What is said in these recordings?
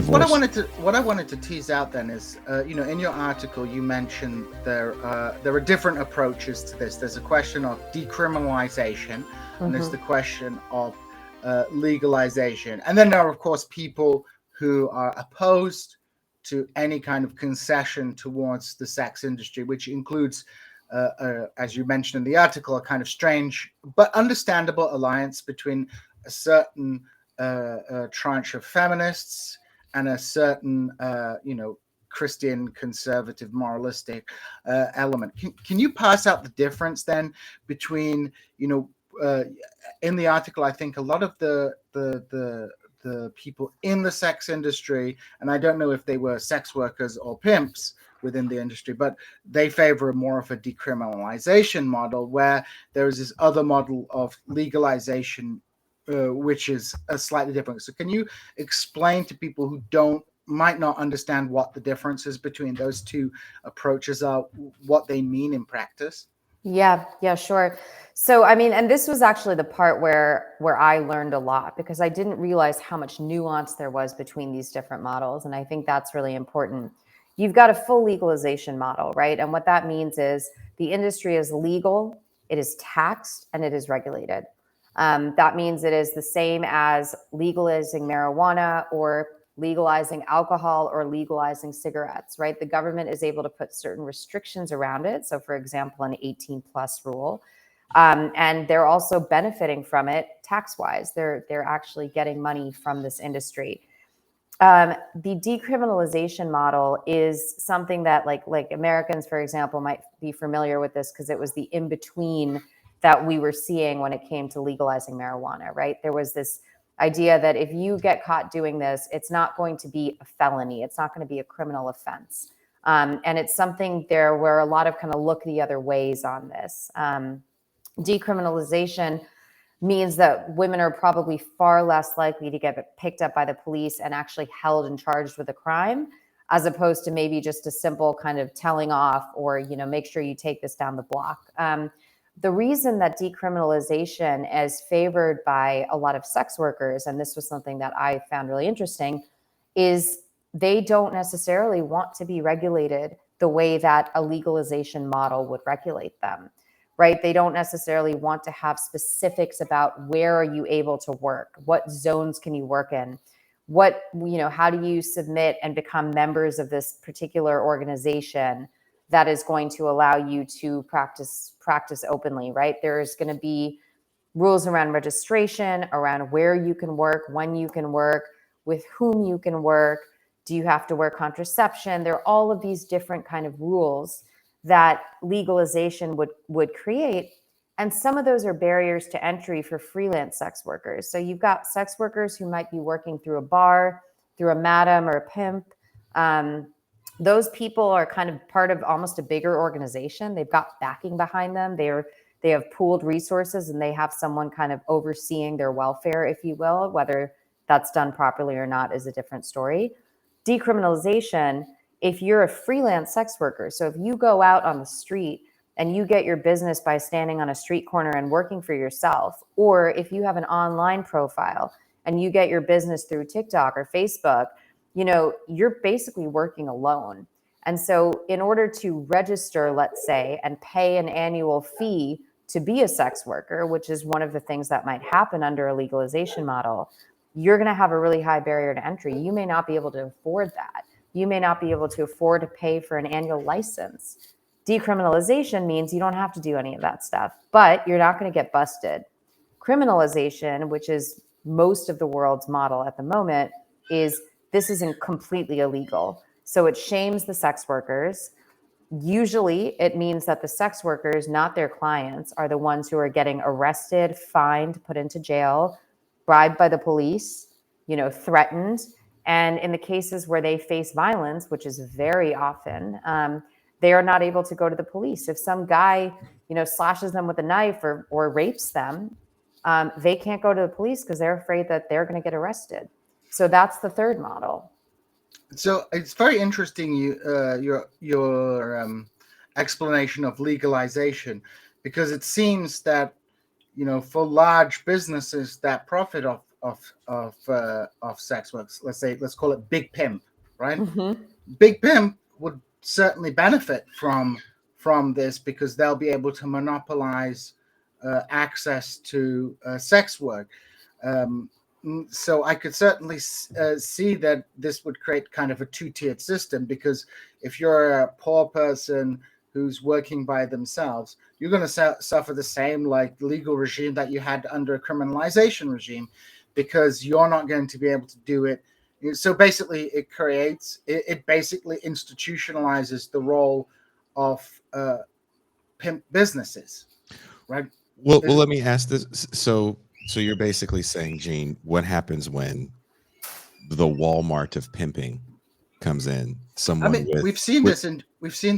divorce. What I wanted to tease out then is, in your article you mentioned there are different approaches to this. There's a question of decriminalization, and there's the question of legalization, and then there are of course people who are opposed to any kind of concession towards the sex industry, which includes, as you mentioned in the article, a kind of strange but understandable alliance between a certain tranche of feminists and a certain, Christian conservative moralistic element. Can you parse out the difference then between, in the article, I think a lot of the people in the sex industry, and I don't know if they were sex workers or pimps within the industry, but they favor more of a decriminalization model, where there is this other model of legalization, which is a slightly different. So can you explain to people who might not understand what the differences between those two approaches are, what they mean in practice? Yeah, sure. So, I mean, and this was actually the part where I learned a lot, because I didn't realize how much nuance there was between these different models. And I think that's really important. You've got a full legalization model, right? And what that means is the industry is legal, it is taxed, and it is regulated. That means it is the same as legalizing marijuana or legalizing alcohol or legalizing cigarettes, right? The government is able to put certain restrictions around it. So for example, an 18 plus rule. And they're also benefiting from it tax-wise. They're actually getting money from this industry. The decriminalization model is something that like Americans, for example, might be familiar with this, because it was the in-between that we were seeing when it came to legalizing marijuana, right? There was this idea that if you get caught doing this, it's not going to be a felony. It's not going to be a criminal offense. And it's something there where a lot of kind of look the other ways on this. Decriminalization means that women are probably far less likely to get picked up by the police and actually held and charged with a crime, as opposed to maybe just a simple kind of telling off or, make sure you take this down the block. The reason that decriminalization is favored by a lot of sex workers, and this was something that I found really interesting, is they don't necessarily want to be regulated the way that a legalization model would regulate them, right? They don't necessarily want to have specifics about where are you able to work, what zones can you work in, how do you submit and become members of this particular organization that is going to allow you to practice openly, right? There's going to be rules around registration, around where you can work, when you can work, with whom you can work. Do you have to wear contraception? There are all of these different kind of rules that legalization would create. And some of those are barriers to entry for freelance sex workers. So you've got sex workers who might be working through a bar, through a madam or a pimp. Those people are kind of part of almost a bigger organization. They've got backing behind them. They have pooled resources, and they have someone kind of overseeing their welfare, if you will. Whether that's done properly or not is a different story. Decriminalization, if you're a freelance sex worker, so if you go out on the street and you get your business by standing on a street corner and working for yourself, or if you have an online profile and you get your business through TikTok or Facebook, you're basically working alone. And so in order to register, let's say, and pay an annual fee to be a sex worker, which is one of the things that might happen under a legalization model, you're going to have a really high barrier to entry. You may not be able to afford that. You may not be able to afford to pay for an annual license. Decriminalization means you don't have to do any of that stuff, but you're not going to get busted. Criminalization, which is most of the world's model at the moment, is this isn't completely illegal. So it shames the sex workers. Usually it means that the sex workers, not their clients, are the ones who are getting arrested, fined, put into jail, bribed by the police, threatened. And in the cases where they face violence, which is very often, they are not able to go to the police. If some guy, slashes them with a knife or rapes them, they can't go to the police because they're afraid that they're going to get arrested. So that's the third model. So it's very interesting, your explanation of legalization, because it seems that for large businesses that profit of sex works. Let's call it Big Pimp, right? Mm-hmm. Big Pimp would certainly benefit from this because they'll be able to monopolize access to sex work. Um, so I could certainly see that this would create kind of a two-tiered system, because if you're a poor person who's working by themselves, you're going to suffer the same like legal regime that you had under a criminalization regime, because you're not going to be able to do it. So basically, it basically institutionalizes the role of pimp businesses, right? Well, let me ask this. So you're basically saying, Gene, what happens when the Walmart of pimping comes in? I Someone mean, we've seen with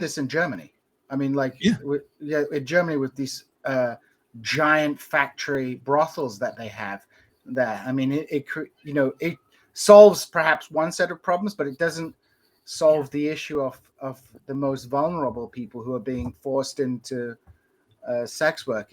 this in Germany. I mean, like, yeah, in Germany with these giant factory brothels that they have there. I mean, it solves perhaps one set of problems, but it doesn't solve the issue of the most vulnerable people who are being forced into sex work.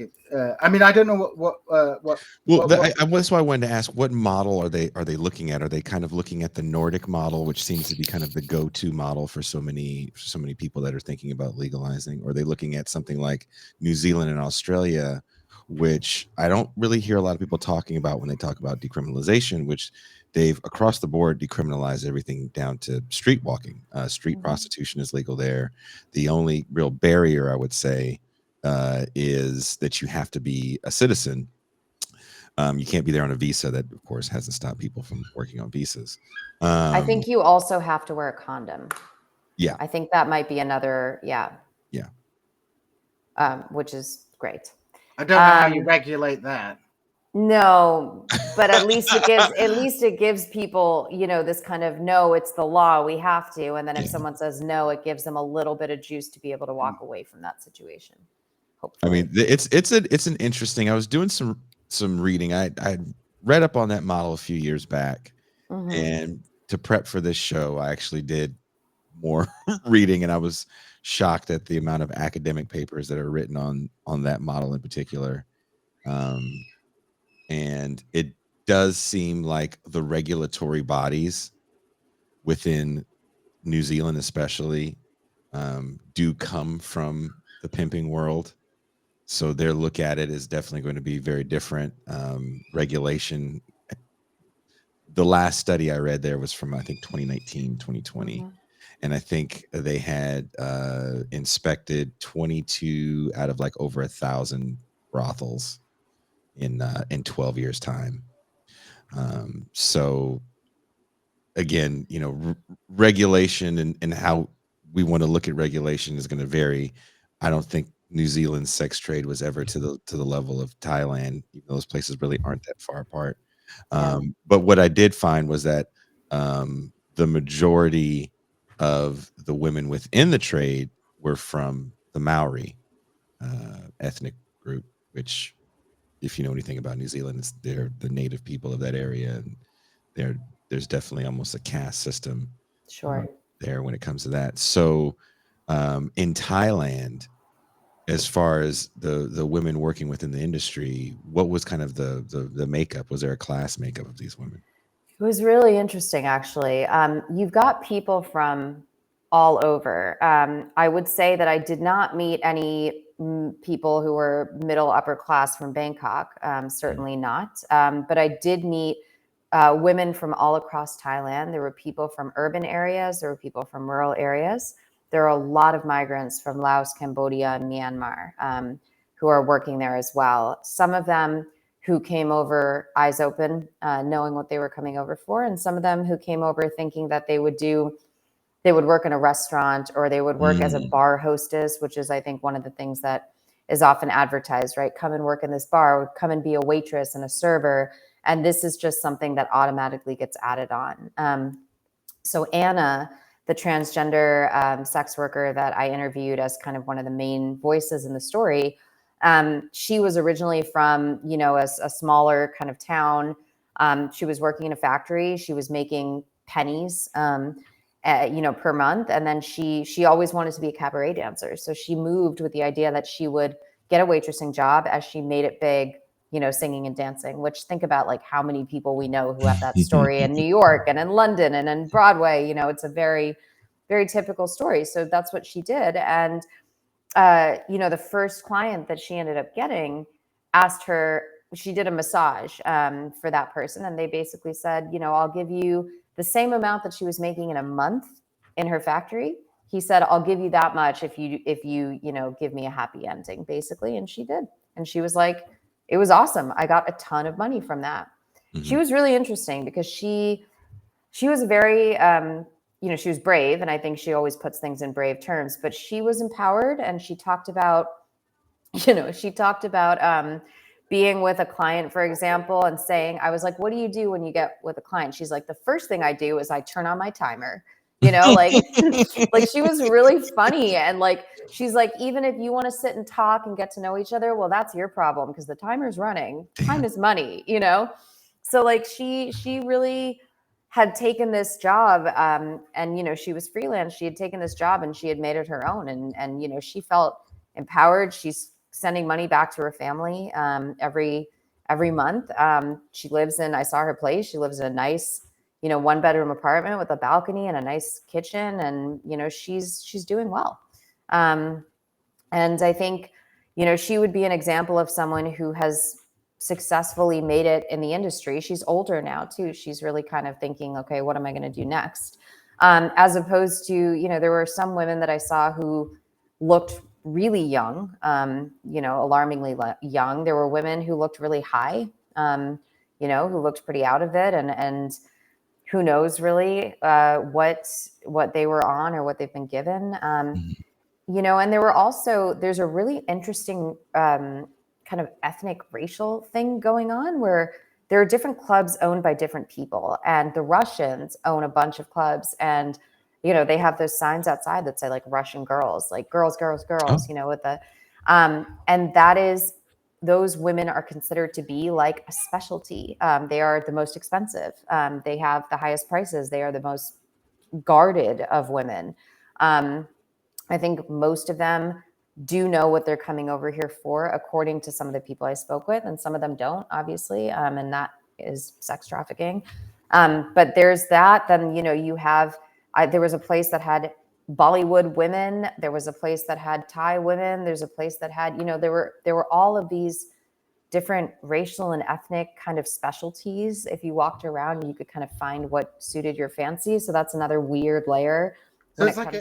I mean, I don't know well, what that's why I wanted to ask, what model are they looking at? Are they kind of looking at the Nordic model, which seems to be kind of the go-to model for so many people that are thinking about legalizing? Or are they looking at something like New Zealand and Australia, which I don't really hear a lot of people talking about when they talk about decriminalization, which they've across the board decriminalized everything down to street walking. Street prostitution is legal there. The only real barrier, I would say, is that you have to be a citizen. You can't be there on a visa. That, of course, hasn't stopped people from working on visas. I think you also have to wear a condom. Yeah. I think that might be another, Yeah. Which is great. I don't know how you regulate that. No, but at least it gives people, this kind of, no, it's the law, we have to. And then if someone says no, it gives them a little bit of juice to be able to walk away from that situation. Hopefully. I mean, it's an interesting. I was doing some reading. I read up on that model a few years back, and to prep for this show, I actually did more reading, and I was shocked at the amount of academic papers that are written on that model in particular. And it does seem like the regulatory bodies within New Zealand, especially, do come from the pimping world. So their look at it is definitely going to be very different. Regulation. The last study I read there was from, I think, 2019, 2020. And I think they had inspected 22 out of like over 1,000 brothels in 12 years time. So again, regulation and how we want to look at regulation is going to vary. I don't think New Zealand's sex trade was ever to the level of Thailand. Even those places really aren't that far apart. But what I did find was that the majority of the women within the trade were from the Maori ethnic group, which, if you know anything about New Zealand, they're the native people of that area, and there's definitely almost a caste system there when it comes to that. So in Thailand, as far as the women working within the industry, what was kind of the makeup? Was there a class makeup of these women? It was really interesting, actually. You've got people from all over. I would say that I did not meet any people who were middle upper class from Bangkok, certainly not. But I did meet women from all across Thailand. There were people from urban areas. There were people from rural areas. There are a lot of migrants from Laos, Cambodia, and Myanmar who are working there as well. Some of them who came over eyes open, knowing what they were coming over for, and some of them who came over thinking that they would work in a restaurant, or they would work as a bar hostess, which is, I think, one of the things that is often advertised, right? Come and work in this bar, come and be a waitress and a server. And this is just something that automatically gets added on. So Anna, the transgender sex worker that I interviewed as kind of one of the main voices in the story, she was originally from, a smaller kind of town. She was working in a factory. She was making pennies, per month. And then she always wanted to be a cabaret dancer. So she moved with the idea that she would get a waitressing job. As she made it big, singing and dancing, which think about like how many people we know who have that story in New York and in London and in Broadway. It's a very, very typical story. So that's what she did. And, the first client that she ended up getting asked her, she did a massage for that person. And they basically said, I'll give you the same amount that she was making in a month in her factory. He said, I'll give you that much if you give me a happy ending, basically. And she did. And she was like, it was awesome. I got a ton of money from that. Mm-hmm. She was really interesting because she was very, she was brave. And I think she always puts things in brave terms, but she was empowered. And she talked about, being with a client, for example, and saying, I was like, what do you do when you get with a client? She's like, the first thing I do is I turn on my timer. Like she was really funny. And like, she's like, even if you want to sit and talk and get to know each other, well, that's your problem because the timer's running. Time is money, So like she really had taken this job and, she was freelance. She had taken this job and she had made it her own. And she felt empowered. She's sending money back to her family every month. She lives in, I saw her place. She lives in a nice, 1-bedroom apartment with a balcony and a nice kitchen. And, she's doing well. And I think, she would be an example of someone who has successfully made it in the industry. She's older now too. She's really kind of thinking, okay, what am I going to do next? As opposed to, there were some women that I saw who looked really young, alarmingly young. There were women who looked really high, who looked pretty out of it. And who knows really what they were on or what they've been given. And there's a really interesting kind of ethnic racial thing going on where there are different clubs owned by different people, and the Russians own a bunch of clubs, and they have those signs outside that say like Russian girls, like girls, with the and that is, those women are considered to be like a specialty. They are the most expensive. They have the highest prices. They are the most guarded of women. I think most of them do know what they're coming over here for, according to some of the people I spoke with, and some of them don't, obviously, and that is sex trafficking. But there's that. Then, you have, there was a place that had Bollywood women. There was a place that had Thai women. There's a place that had, there were all of these different racial and ethnic kind of specialties. If you walked around, you could kind of find what suited your fancy. So that's another weird layer. So it's like